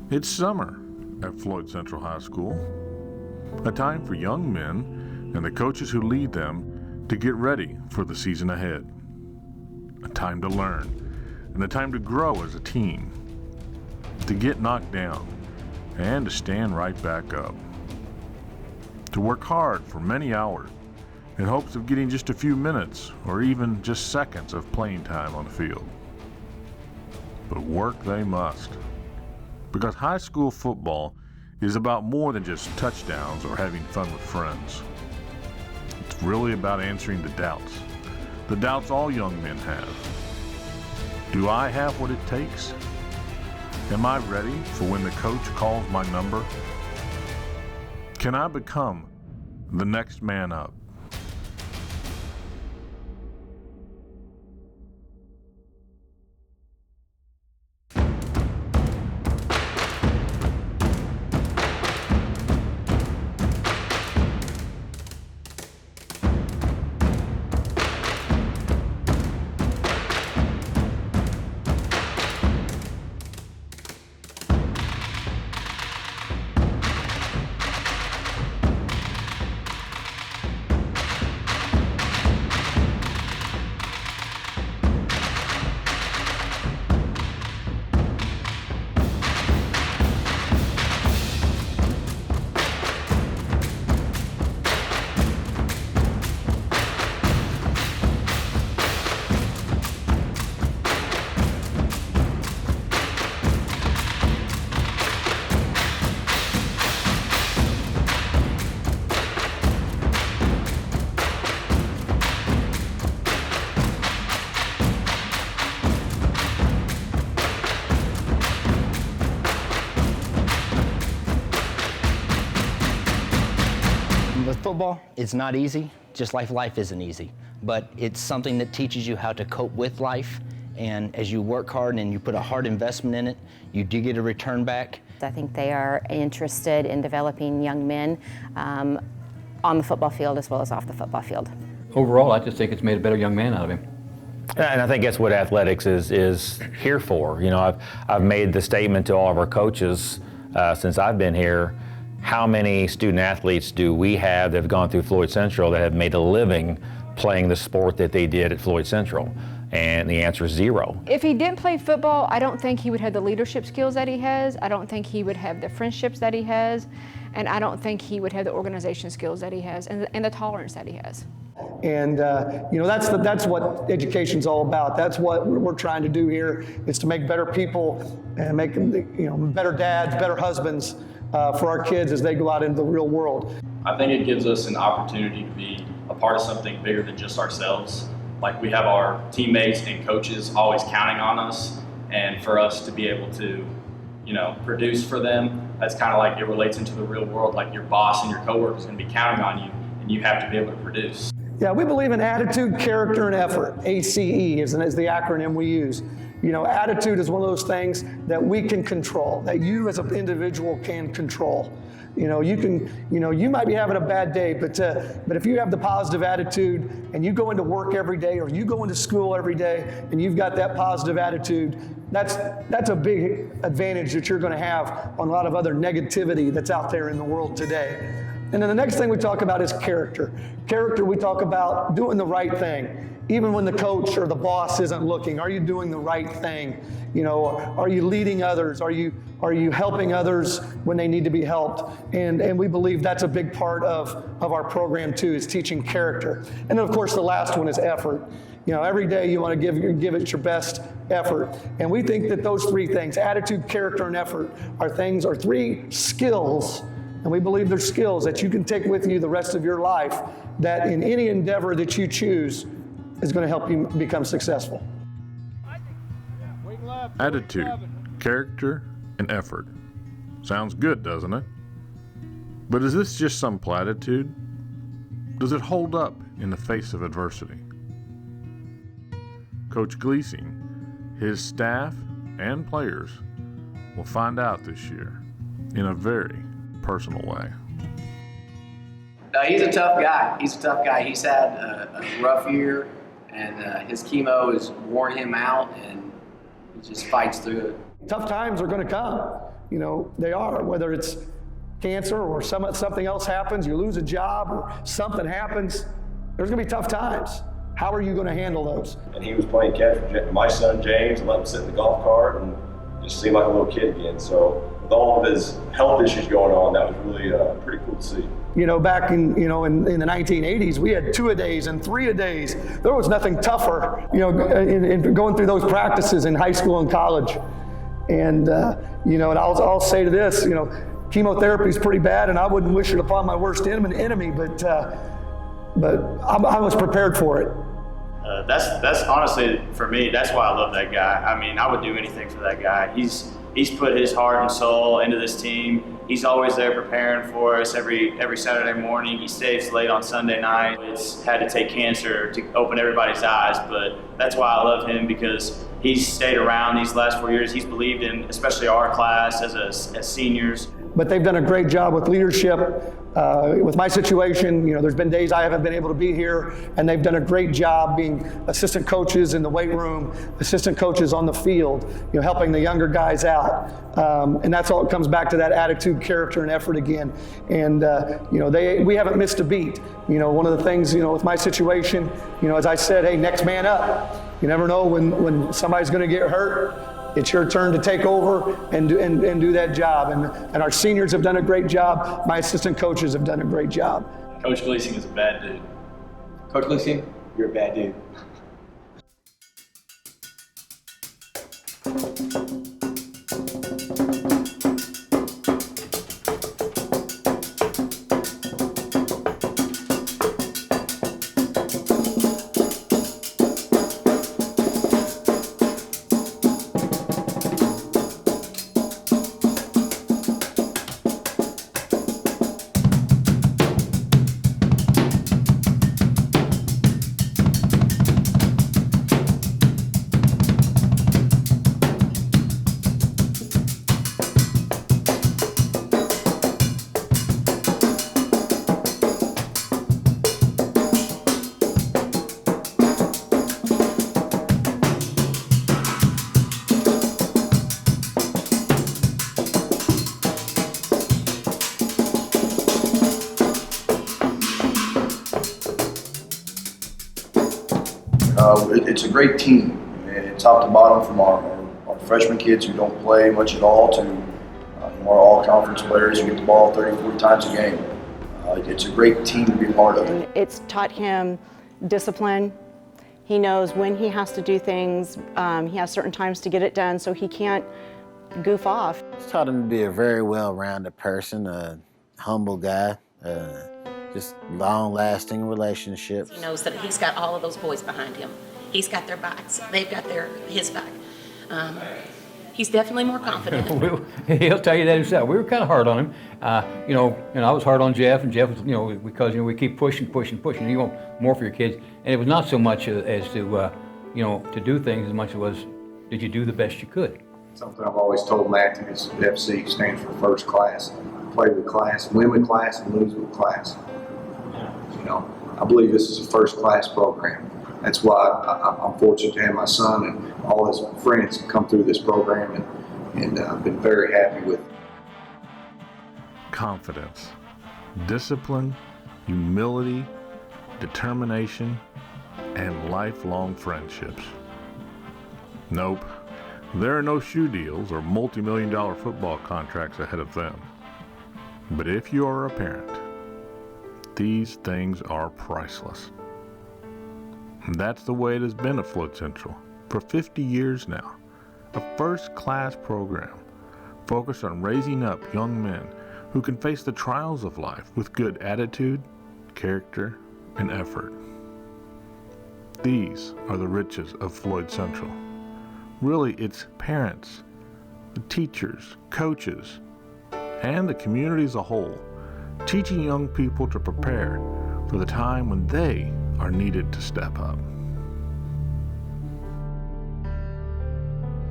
It's summer at Floyd Central High School, a time for young men and the coaches who lead them to get ready for the season ahead. A time to learn and a time to grow as a team, to get knocked down and to stand right back up, to work hard for many hours in hopes of getting just a few minutes or even just seconds of playing time on the field. But work they must, because high school football is about more than just touchdowns or having fun with friends. It's really about answering the doubts all young men have. Do I have what it takes? Am I ready for when the coach calls my number? Can I become the next man up? With football, it's not easy, just like life isn't easy. But it's something that teaches you how to cope with life, and as you work hard and you put a hard investment in it, you do get a return back. I think they are interested in developing young men on the football field as well as off the football field. Overall, I just think it's made a better young man out of him. And I think that's what athletics is here for. You know, I've made the statement to all of our coaches since I've been here. How many student athletes do we have that have gone through Floyd Central that have made a living playing the sport that they did at Floyd Central? And the answer is zero. If he didn't play football, I don't think he would have the leadership skills that he has. I don't think he would have the friendships that he has. And I don't think he would have the organization skills that he has and the tolerance that he has. And you know, that's what education's all about. That's what we're trying to do here, is to make better people and make, you know, better dads, better husbands for our kids as they go out into the real world. I think it gives us an opportunity to be a part of something bigger than just ourselves. Like, we have our teammates and coaches always counting on us, and for us to be able to, you know, produce for them, that's kind of like it relates into the real world. Like, your boss and your coworkers are going to be counting on you, and you have to be able to produce. Yeah, we believe in attitude, character, and effort. ACE is the acronym we use. You know, attitude is one of those things that we can control, that you as an individual can control. You know, you might be having a bad day, but if you have the positive attitude and you go into work every day, or you go into school every day and you've got that positive attitude, that's a big advantage that you're going to have on a lot of other negativity that's out there in the world today. And then the next thing we talk about is character. Character, we talk about doing the right thing. Even when the coach or the boss isn't looking, are you doing the right thing? You know, are you leading others? Are you helping others when they need to be helped? And we believe that's a big part of our program too, is teaching character. And then of course the last one is effort. You know, every day you want to give it your best effort. And we think that those three things, attitude, character, and effort, are three skills. And we believe they're skills that you can take with you the rest of your life, that in any endeavor that you choose is going to help you become successful. Attitude, character, and effort. Sounds good, doesn't it? But is this just some platitude? Does it hold up in the face of adversity? Coach Glesing, his staff, and players will find out this year in a very personal way. He's a tough guy. He's had a rough year, and his chemo has worn him out, and he just fights through it. Tough times are going to come. You know, they are, whether it's cancer or something else happens, you lose a job or something happens, there's gonna be tough times. How are you gonna handle those? And he was playing catch with my son James, and let him sit in the golf cart and just seemed like a little kid again. So with all of his health issues going on, that was really pretty cool to see. You know, back in the 1980s, we had 2-a-days and 3-a-days. There was nothing tougher, you know, in going through those practices in high school and college. And you know, and I'll say to this, you know, chemotherapy is pretty bad, and I wouldn't wish it upon my worst enemy, but I was prepared for it. That's honestly, for me, that's why I love that guy. I mean, I would do anything for that guy. He's put his heart and soul into this team. He's always there preparing for us every Saturday morning. He stays late on Sunday night. It's had to take cancer to open everybody's eyes, but that's why I love him, because he's stayed around these last 4 years. He's believed in, especially our class as seniors. But they've done a great job with leadership. With my situation, you know, there's been days I haven't been able to be here, and they've done a great job being assistant coaches in the weight room, assistant coaches on the field, you know, helping the younger guys out. And that's all, it comes back to that attitude, character, and effort again. And, you know, we haven't missed a beat. You know, one of the things, you know, with my situation, you know, as I said, hey, next man up. You never know when somebody's going to get hurt. It's your turn to take over and do that job. And our seniors have done a great job. My assistant coaches have done a great job. Coach Glesing is a bad dude. Coach Glesing, you're a bad dude. It's a great team, and top to bottom, from our freshman kids who don't play much at all to our all-conference players who get the ball 30, 40 times a game. It's a great team to be a part of. It's taught him discipline. He knows when he has to do things. He has certain times to get it done, so he can't goof off. It's taught him to be a very well-rounded person, a humble guy. Just long-lasting relationships. He knows that he's got all of those boys behind him. He's got their backs. They've got his back. He's definitely more confident. He'll tell you that himself. We were kind of hard on him. You know, and I was hard on Jeff, and Jeff was, you know, because, you know, we keep pushing. You want more for your kids. And it was not so much as to, you know, to do things as much as it was, did you do the best you could? Something I've always told Matthew is FC stands for first class. Play with class, win with class, and lose with class. You know, I believe this is a first-class program. That's why I'm fortunate to have my son and all his friends come through this program, and I've been very happy with it. Confidence, discipline, humility, determination, and lifelong friendships. Nope, there are no shoe deals or multi-million-dollar football contracts ahead of them. But if you are a parent, these things are priceless. And that's the way it has been at Floyd Central for 50 years now. A first-class program focused on raising up young men who can face the trials of life with good attitude, character, and effort. These are the riches of Floyd Central. Really, it's parents, the teachers, coaches, and the community as a whole, teaching young people to prepare for the time when they are needed to step up.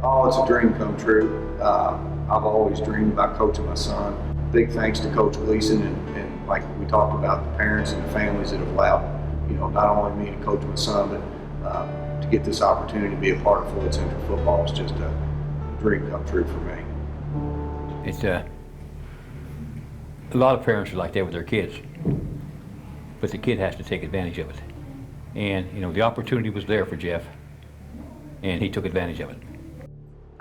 Oh, it's a dream come true. I've always dreamed about coaching my son. Big thanks to Coach Glesing and like we talked about, the parents and the families that have allowed, you know, not only me to coach my son, but to get this opportunity to be a part of Floyd Central Football is just a dream come true for me. it's a lot of parents are like that with their kids, but the kid has to take advantage of it. And you know, the opportunity was there for Jeff, and he took advantage of it.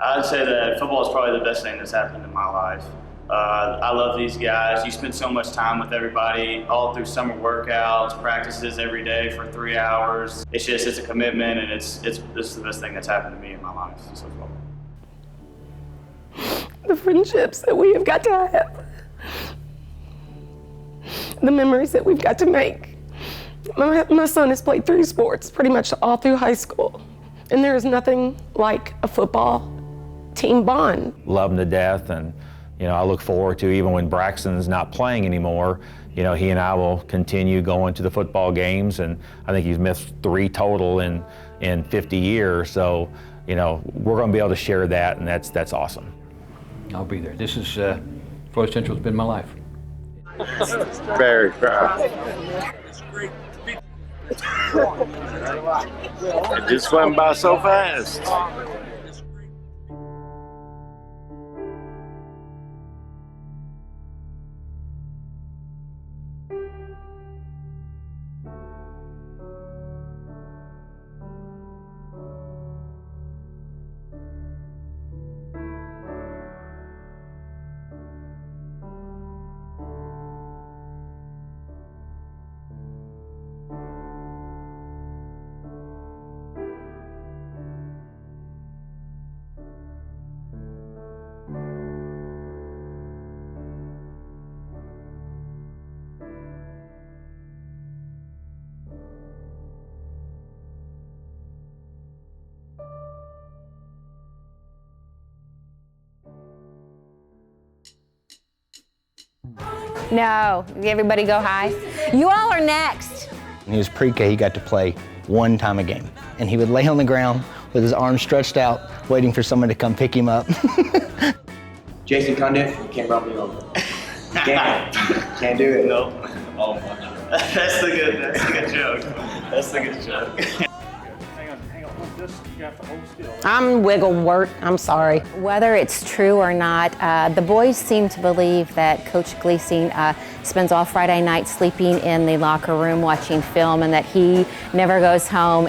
I'd say that football is probably the best thing that's happened in my life. I love these guys. You spend so much time with everybody, all through summer workouts, practices every day for 3 hours. It's a commitment, and it's the best thing that's happened to me in my life so far. The friendships that we have got to have, the memories that we've got to make. My son has played 3 sports pretty much all through high school, and there is nothing like a football team bond. Love him to death, and you know, I look forward to, even when Braxton's not playing anymore, you know, he and I will continue going to the football games, and I think he's missed 3 total in 50 years. So, you know, we're going to be able to share that, and that's awesome. I'll be there. This is Floyd Central's been my life. Very proud. It just went by so fast. No, everybody go high. You all are next. When he was pre-K, he got to play 1 time a game. And he would lay on the ground with his arms stretched out, waiting for someone to come pick him up. Jason Condit, you can't run me over. Can't do it. No. Oh my God. That's the good joke. That's the good joke. I'm wiggle work, I'm sorry. Whether it's true or not, the boys seem to believe that Coach Glesing spends all Friday night sleeping in the locker room watching film, and that he never goes home.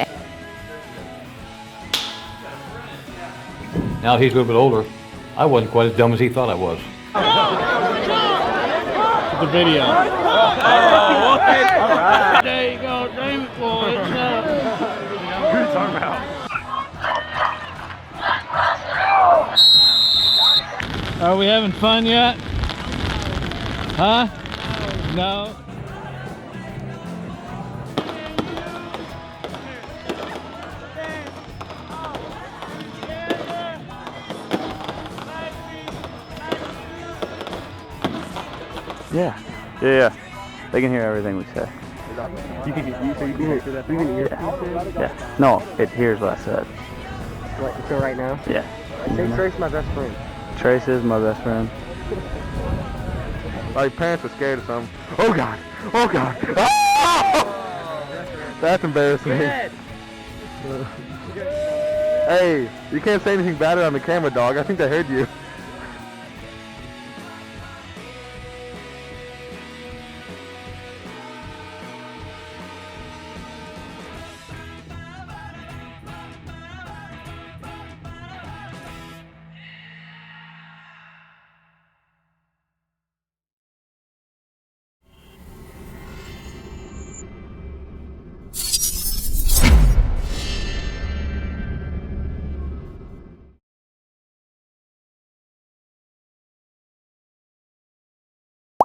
Now he's a little bit older. I wasn't quite as dumb as he thought I was. The video. All right. There you go, damn it, Floyd. Who are you talking about? Are we having fun yet? Huh? No. Yeah. They can hear everything we say. You can hear that? Yeah. No, it hears what I said. What, so right now? Yeah. I say Trace my best friend. Trace is my best friend. Like, parents are scared of something. Oh God! Oh God! Ah! That's embarrassing. Hey, you can't say anything bad on the camera, dog. I think they heard you.